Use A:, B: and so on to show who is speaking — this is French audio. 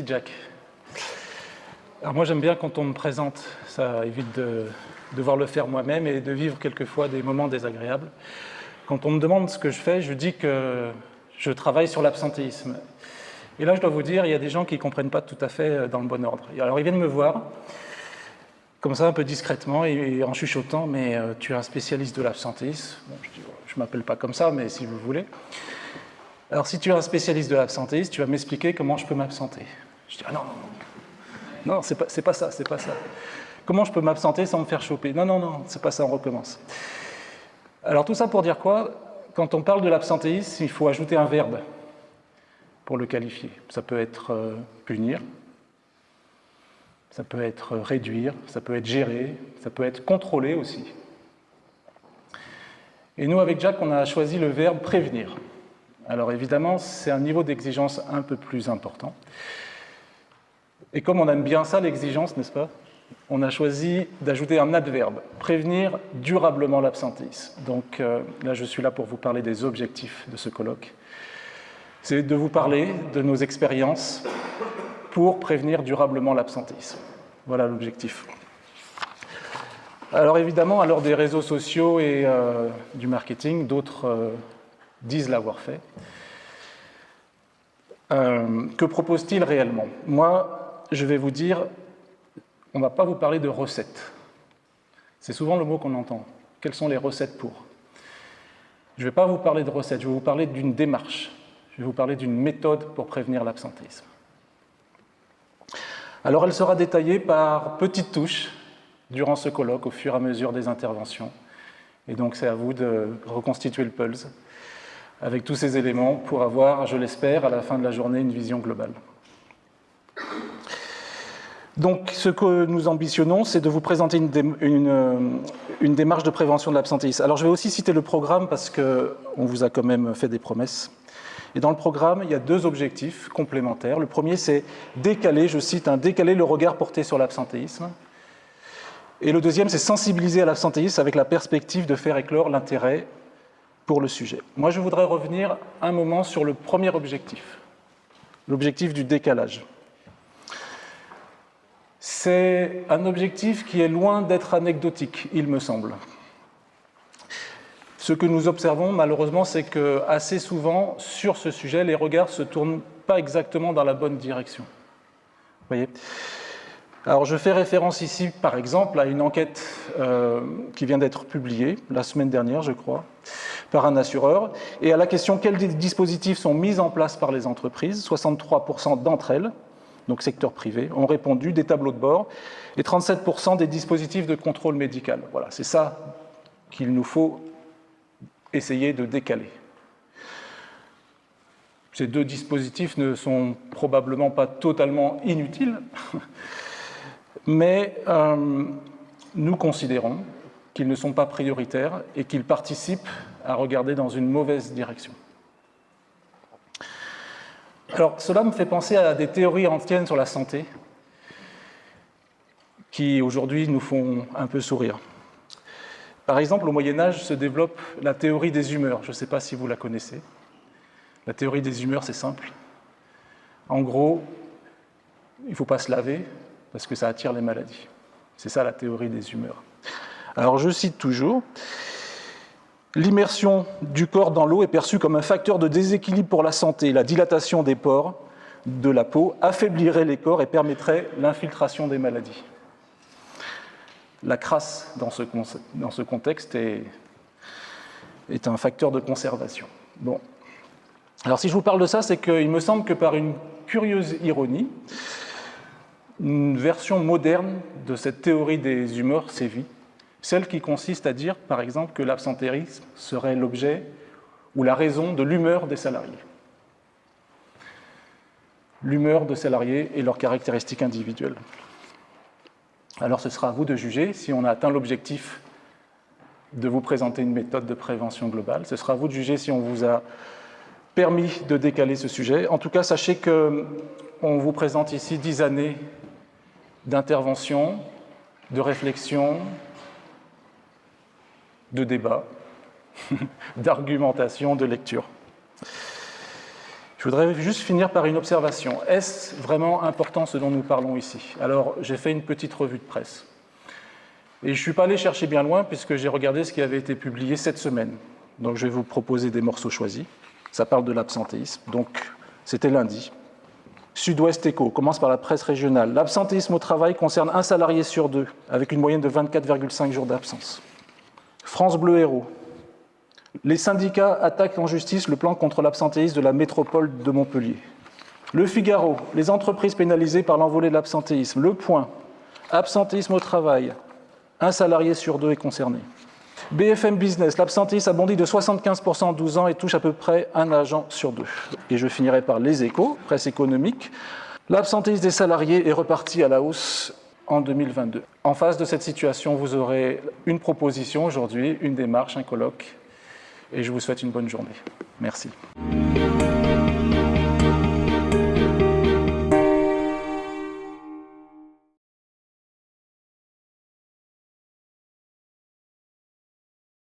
A: Jack. Alors moi j'aime bien quand on me présente, ça évite de devoir le faire moi-même et de vivre quelquefois des moments désagréables. Quand on me demande ce que je fais, je dis que je travaille sur l'absentéisme. Et là je dois vous dire, il y a des gens qui ne comprennent pas tout à fait dans le bon ordre. Alors ils viennent me voir, comme ça un peu discrètement et en chuchotant, mais tu es un spécialiste de l'absentéisme. Bon, je dis, je ne m'appelle pas comme ça, mais si vous voulez. Alors si tu es un spécialiste de l'absentéisme, tu vas m'expliquer comment je peux m'absenter. Je dis, ah non, non, c'est pas ça. Comment je peux m'absenter sans me faire choper? Non, c'est pas ça, on recommence. Alors tout ça pour dire quoi? Quand on parle de l'absentéisme, il faut ajouter un verbe pour le qualifier. Ça peut être punir, ça peut être réduire, ça peut être gérer, ça peut être contrôler aussi. Et nous, avec Jack, on a choisi le verbe prévenir. Alors évidemment, c'est un niveau d'exigence un peu plus important. Et comme on aime bien ça, l'exigence, n'est-ce pas? On a choisi d'ajouter un adverbe, prévenir durablement l'absentéisme. Donc là, je suis là pour vous parler des objectifs de ce colloque. C'est de vous parler de nos expériences pour prévenir durablement l'absentéisme. Voilà l'objectif. Alors évidemment, à l'heure des réseaux sociaux et du marketing, d'autres disent l'avoir fait. Que propose-t-il réellement? Moi, je vais vous dire, on ne va pas vous parler de recettes. C'est souvent le mot qu'on entend. Quelles sont les recettes pour? Je ne vais pas vous parler de recettes, je vais vous parler d'une démarche. Je vais vous parler d'une méthode pour prévenir l'absentéisme. Alors, elle sera détaillée par petites touches durant ce colloque, au fur et à mesure des interventions. Et donc, c'est à vous de reconstituer le pulse avec tous ces éléments pour avoir, je l'espère, à la fin de la journée, une vision globale. Donc, ce que nous ambitionnons, c'est de vous présenter une démarche de prévention de l'absentéisme. Alors, je vais aussi citer le programme parce qu'on vous a quand même fait des promesses. Et dans le programme, il y a deux objectifs complémentaires. Le premier, c'est décaler, je cite, décaler le regard porté sur l'absentéisme. Et le deuxième, c'est sensibiliser à l'absentéisme avec la perspective de faire éclore l'intérêt pour le sujet. Moi, je voudrais revenir un moment sur le premier objectif, l'objectif du décalage. C'est un objectif qui est loin d'être anecdotique, il me semble. Ce que nous observons, malheureusement, c'est que assez souvent, sur ce sujet, les regards ne se tournent pas exactement dans la bonne direction. Vous voyez ? Alors, je fais référence ici, par exemple, à une enquête qui vient d'être publiée, la semaine dernière, je crois, par un assureur, et à la question « Quels dispositifs sont mis en place par les entreprises ?» 63% d'entre elles, donc secteur privé, ont répondu des tableaux de bord, et 37% des dispositifs de contrôle médical. Voilà, c'est ça qu'il nous faut essayer de décaler. Ces deux dispositifs ne sont probablement pas totalement inutiles, mais nous considérons qu'ils ne sont pas prioritaires et qu'ils participent à regarder dans une mauvaise direction. Alors, cela me fait penser à des théories anciennes sur la santé qui, aujourd'hui, nous font un peu sourire. Par exemple, au Moyen-Âge se développe la théorie des humeurs. Je ne sais pas si vous la connaissez. La théorie des humeurs, c'est simple. En gros, il ne faut pas se laver parce que ça attire les maladies. C'est ça la théorie des humeurs. Alors, je cite toujours. L'immersion du corps dans l'eau est perçue comme un facteur de déséquilibre pour la santé. La dilatation des pores de la peau affaiblirait les corps et permettrait l'infiltration des maladies. La crasse, dans ce contexte, est un facteur de conservation. Bon. Alors, si je vous parle de ça, c'est qu'il me semble que par une curieuse ironie, une version moderne de cette théorie des humeurs sévit, celle qui consiste à dire, par exemple, que l'absentéisme serait l'objet ou la raison de l'humeur des salariés. L'humeur des salariés et leurs caractéristiques individuelles. Alors ce sera à vous de juger si on a atteint l'objectif de vous présenter une méthode de prévention globale. Ce sera à vous de juger si on vous a permis de décaler ce sujet. En tout cas, sachez qu'on vous présente ici 10 années d'intervention, de réflexion, de débat, d'argumentation, de lecture. Je voudrais juste finir par une observation. Est-ce vraiment important ce dont nous parlons ici? Alors, j'ai fait une petite revue de presse. Et je ne suis pas allé chercher bien loin puisque j'ai regardé ce qui avait été publié cette semaine. Donc, je vais vous proposer des morceaux choisis. Ça parle de l'absentéisme. Donc, c'était lundi. Sud-Ouest Éco commence par la presse régionale. L'absentéisme au travail concerne un salarié sur deux, avec une moyenne de 24,5 jours d'absence. France Bleu Héros. Les syndicats attaquent en justice le plan contre l'absentéisme de la métropole de Montpellier. Le Figaro. Les entreprises pénalisées par l'envolée de l'absentéisme. Le Point. Absentéisme au travail. Un salarié sur deux est concerné. BFM Business, l'absentéisme a bondi de 75% en 12 ans et touche à peu près un agent sur deux. Et je finirai par Les Échos, presse économique. L'absentéisme des salariés est reparti à la hausse en 2022. En face de cette situation, vous aurez une proposition aujourd'hui, une démarche, un colloque. Et je vous souhaite une bonne journée. Merci.